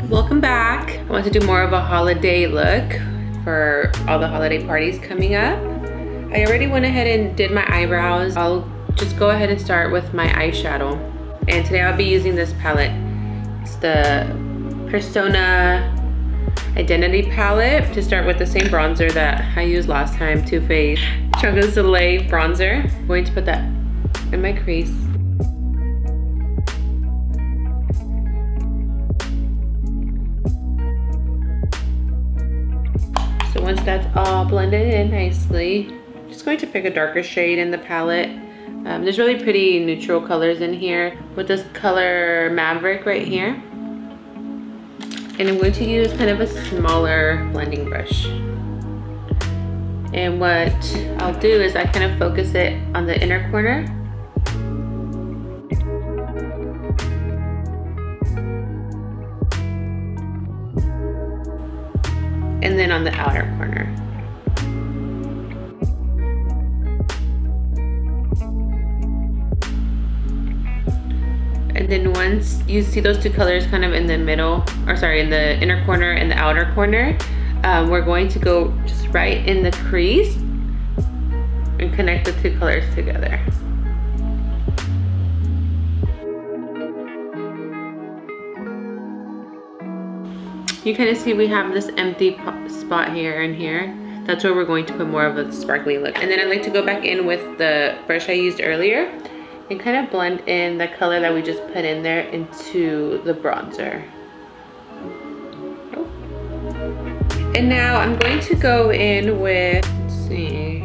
Welcome back. I want to do more of a holiday look for all the holiday parties coming up. I already went ahead and did my eyebrows. I'll just go ahead and start with my eyeshadow. And today I'll be using this palette. It's the Persona Identity palette. To start with the same bronzer that I used last time, Too Faced Soleil bronzer. I'm going to put that in my crease. So once that's all blended in nicely, I'm just going to pick a darker shade in the palette. There's really pretty neutral colors in here with this color Maverick right here. And I'm going to use kind of a smaller blending brush. And what I'll do is I kind of focus it on the inner corner. And then on the outer corner. And then once you see those two colors kind of in the middle, or sorry, in the inner corner and the outer corner, we're going to go just right in the crease and connect the two colors together. You kind of see we have this empty spot here and here. That's where we're going to put more of a sparkly look. And then I like to go back in with the brush I used earlier and kind of blend in the color that we just put in there into the bronzer. Oh. And now I'm going to go in with, let's see,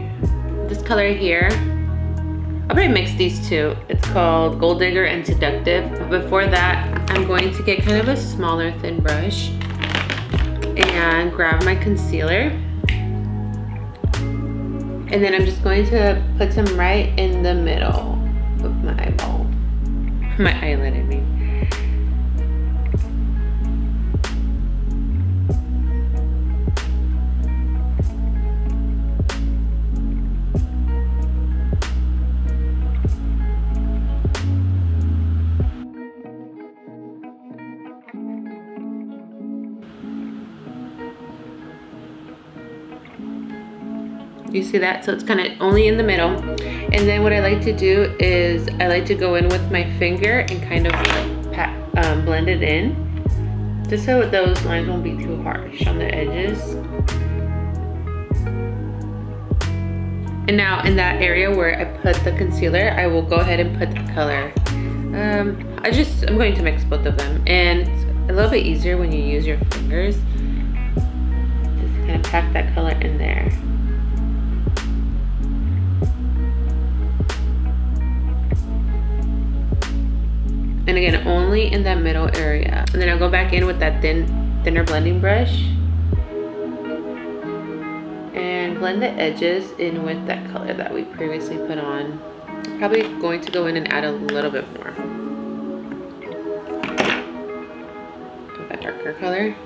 this color here. I'll probably mix these two. It's called Gold Digger and Seductive. But before that, I'm going to get kind of a smaller thin brush and grab my concealer. And then I'm just going to put some right in the middle of my eyeball. My eyelid, I mean. You see that? So it's kind of only in the middle. And then what I like to do is I like to go in with my finger and kind of like blend it in, just so those lines won't be too harsh on the edges. And now in that area where I put the concealer, I will go ahead and put the color. I'm going to mix both of them, and it's a little bit easier when you use your fingers. Just kind of pack that color in there. And again, only in that middle area. And then I'll go back in with that thinner blending brush and blend the edges in with that color that we previously put on. Probably going to go in and add a little bit more of that darker color.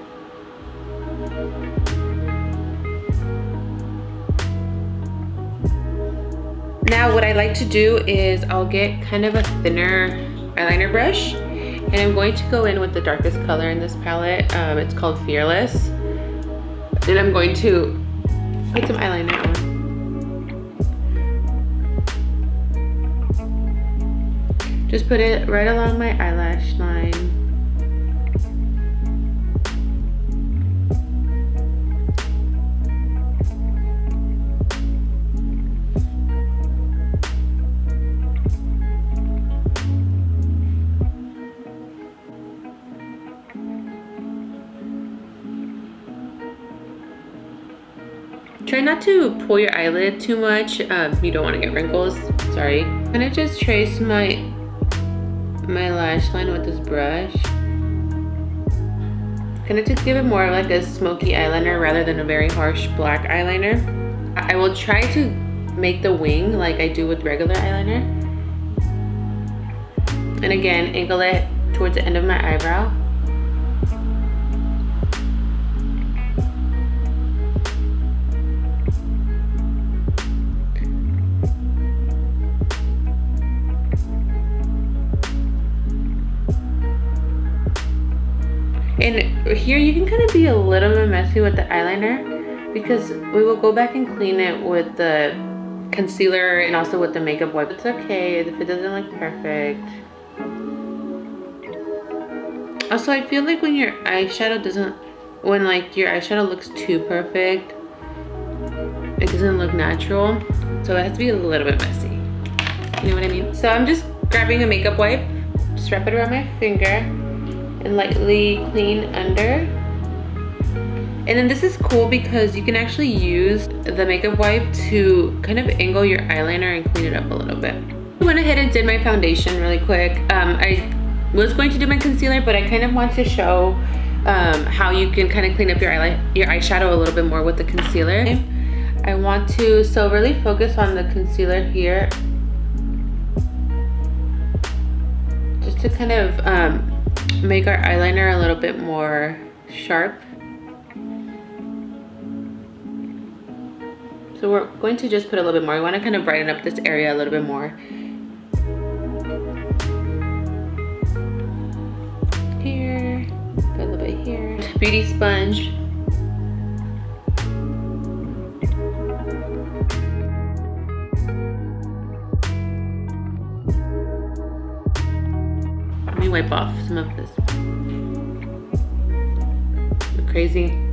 Now what I like to do is I'll get kind of a thinner eyeliner brush, and I'm going to go in with the darkest color in this palette. It's called Fearless. And I'm going to put some eyeliner on. Just put it right along my eyelash line. Try not to pull your eyelid too much. You don't want to get wrinkles. Sorry. I'm gonna just trace my lash line with this brush. Gonna just give it more of like a smoky eyeliner rather than a very harsh black eyeliner. I will try to make the wing like I do with regular eyeliner. And again, angle it towards the end of my eyebrow. And here you can kind of be a little bit messy with the eyeliner because we will go back and clean it with the concealer and also with the makeup wipe. It's okay if it doesn't look perfect. Also, I feel like when your eyeshadow doesn't, when like your eyeshadow looks too perfect, it doesn't look natural. So it has to be a little bit messy. You know what I mean? So I'm just grabbing a makeup wipe, just wrap it around my finger and lightly clean under. And then this is cool because you can actually use the makeup wipe to kind of angle your eyeliner and clean it up a little bit. I went ahead and did my foundation really quick. I was going to do my concealer, but I kind of want to show how you can kind of clean up your eyeshadow a little bit more with the concealer. I want to really focus on the concealer here, just to kind of make our eyeliner a little bit more sharp. So we're going to just put a little bit more. We want to kind of brighten up this area a little bit more. Here, put a little bit here. Beauty sponge. Let me wipe off some of this. Crazy.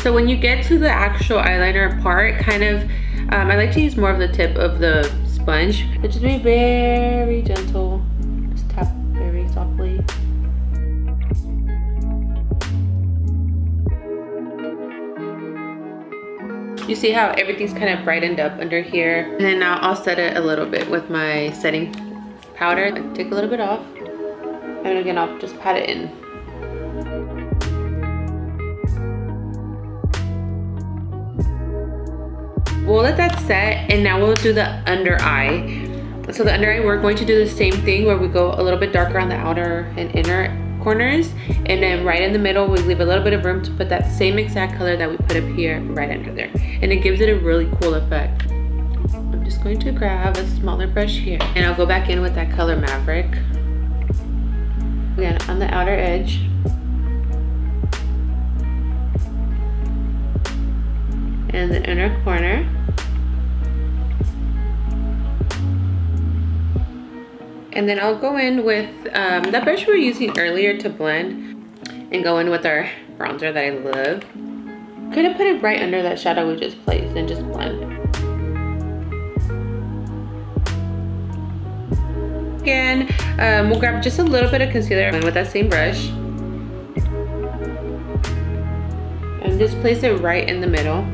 So when you get to the actual eyeliner part, kind of, I like to use more of the tip of the sponge. But just be very gentle. Just tap very softly. You see how everything's kind of brightened up under here? And then now I'll set it a little bit with my setting powder. Take a little bit off. And again, I'll just pat it in. We'll let that set, and now we'll do the under eye. So the under eye, we're going to do the same thing where we go a little bit darker on the outer and inner corners, and then right in the middle we leave a little bit of room to put that same exact color that we put up here right under there, and it gives it a really cool effect. I'm just going to grab a smaller brush here, and I'll go back in with that color Maverick. Again, on the outer edge. And the inner corner. And then I'll go in with that brush we were using earlier to blend, and go in with our bronzer that I love. Kind of put it right under that shadow we just placed and just blend. Again, we'll grab just a little bit of concealer and with that same brush. And just place it right in the middle.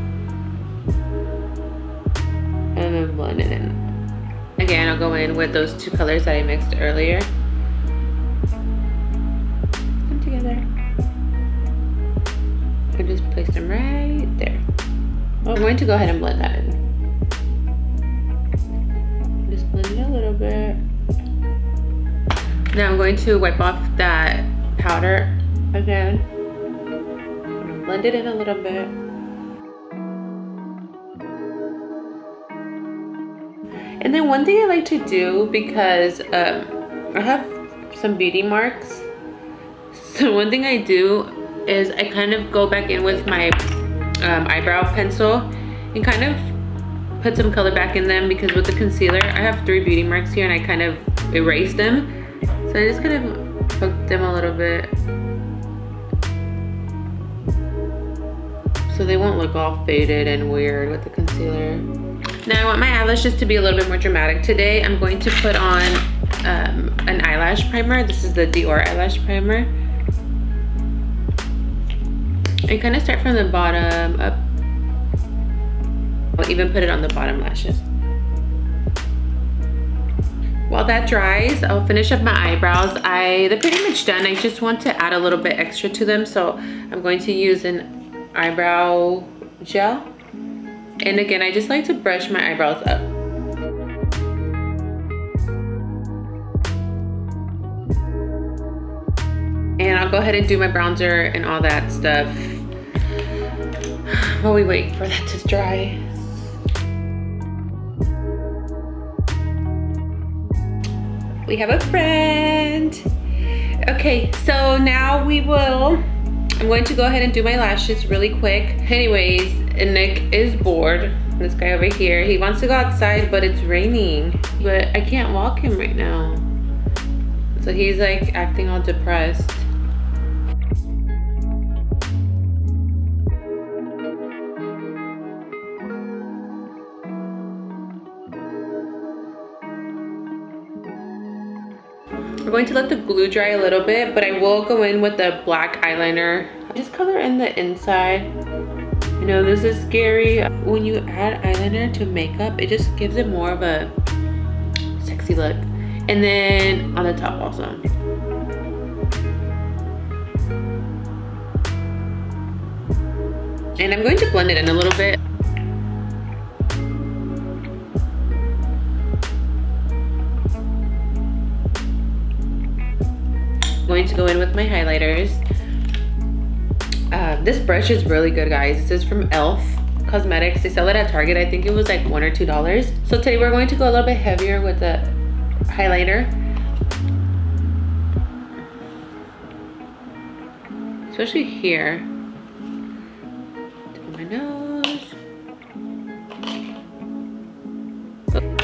And then blend it in. Again, I'll go in with those two colors that I mixed earlier. Come together. And just place them right there. I'm going to go ahead and blend that in. Just blend it a little bit. Now I'm going to wipe off that powder again. Blend it in a little bit. And then one thing I like to do, because I have some beauty marks, so one thing I do is I kind of go back in with my eyebrow pencil and kind of put some color back in them, because with the concealer I have 3 beauty marks here and I kind of erase them. So I just kind of poke them a little bit so they won't look all faded and weird with the concealer. Now I want my eyelashes to be a little bit more dramatic. Today I'm going to put on an eyelash primer. This is the Dior eyelash primer. I kind of start from the bottom up. I'll even put it on the bottom lashes. While that dries, I'll finish up my eyebrows. They're pretty much done. I just want to add a little bit extra to them, so I'm going to use an eyebrow gel. And again, I just like to brush my eyebrows up. And I'll go ahead and do my bronzer and all that stuff while we wait for that to dry. We have a friend. Okay, so now I'm going to go ahead and do my lashes really quick. Anyways, Nick is bored. This guy over here, he wants to go outside, but it's raining. But I can't walk him right now. So he's like acting all depressed. We're going to let the glue dry a little bit, but I will go in with the black eyeliner. Just color in the inside. You know, this is scary. When you add eyeliner to makeup, it just gives it more of a sexy look. And then on the top also. And I'm going to blend it in a little bit. Going to go in with my highlighters. This brush is really good, guys. This is from e.l.f. Cosmetics. They sell it at Target. I think it was like $1 or $2. So today we're going to go a little bit heavier with the highlighter. Especially here. To my nose.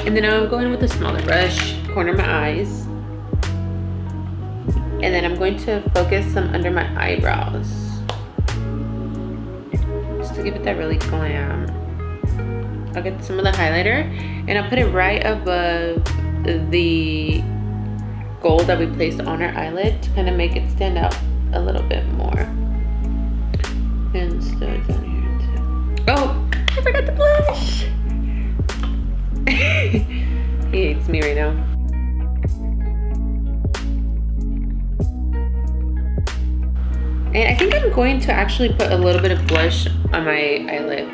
And then I'll go in with a smaller brush, corner my eyes. And then I'm going to focus some under my eyebrows. Just to give it that really glam. I'll get some of the highlighter and I'll put it right above the gold that we placed on our eyelid to kind of make it stand out a little bit more. And still down here too. Oh, I forgot the blush. He hates me right now. And I think I'm going to actually put a little bit of blush on my eyelid.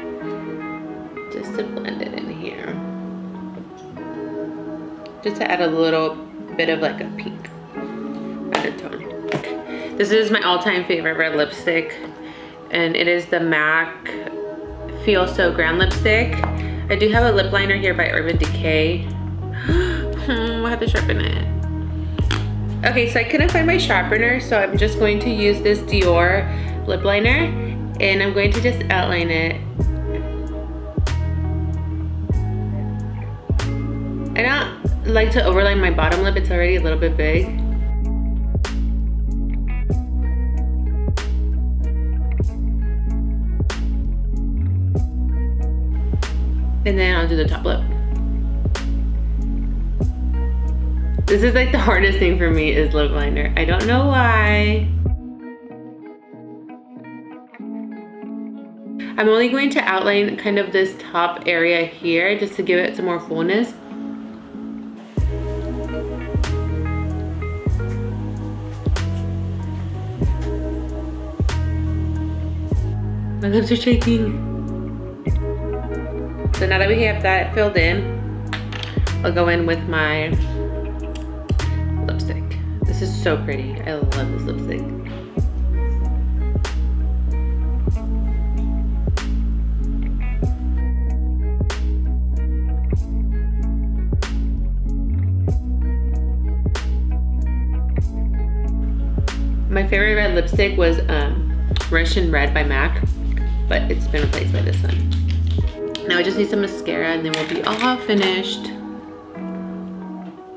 Just to blend it in here. Just to add a little bit of like a pink undertone. This is my all-time favorite red lipstick. And it is the MAC Feel So Grand lipstick. I do have a lip liner here by Urban Decay. I have to sharpen it. Okay, so I couldn't find my sharpener, so I'm just going to use this Dior lip liner and I'm going to just outline it. I don't like to overline my bottom lip, it's already a little bit big. And then I'll do the top lip. This is like the hardest thing for me is lip liner. I don't know why. I'm only going to outline kind of this top area here just to give it some more fullness. My lips are shaking. So now that we have that filled in, I'll go in with my lipstick. This is so pretty. I love this lipstick. My favorite red lipstick was Russian Red by MAC, but it's been replaced by this one. Now I just need some mascara and then we'll be all finished.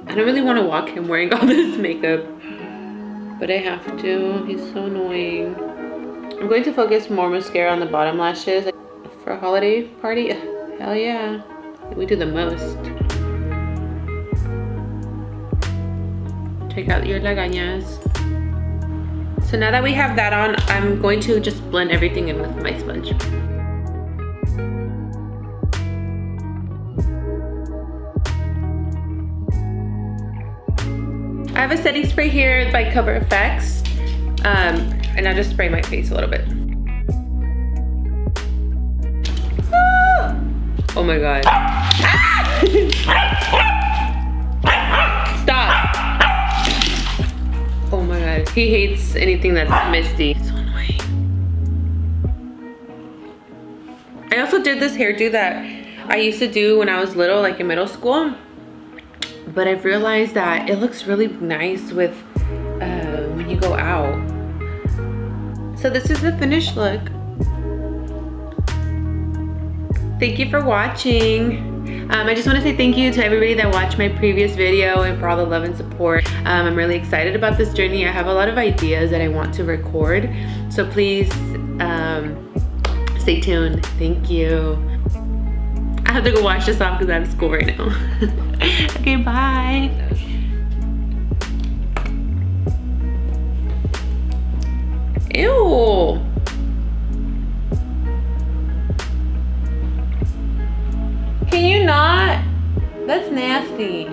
I don't really want to walk him wearing all this makeup, but I have to. He's so annoying. I'm going to focus more mascara on the bottom lashes for a holiday party. Hell yeah. We do the most. Take out your lagañas. So now that we have that on, I'm going to just blend everything in with my sponge. I have a setting spray here by Cover FX, and I just spray my face a little bit. Ah! Oh my god. Ah! Stop. Oh my god. He hates anything that's misty. It's so annoying. I also did this hairdo that I used to do when I was little, like in middle school. but I've realized that it looks really nice with when you go out. So this is the finished look. Thank you for watching. I just want to say thank you to everybody that watched my previous video and for all the love and support. I'm really excited about this journey. I have a lot of ideas that I want to record, so please stay tuned. Thank you. I have to go wash this off because I'm at school right now. Okay, bye. Ew. Can you not? That's nasty.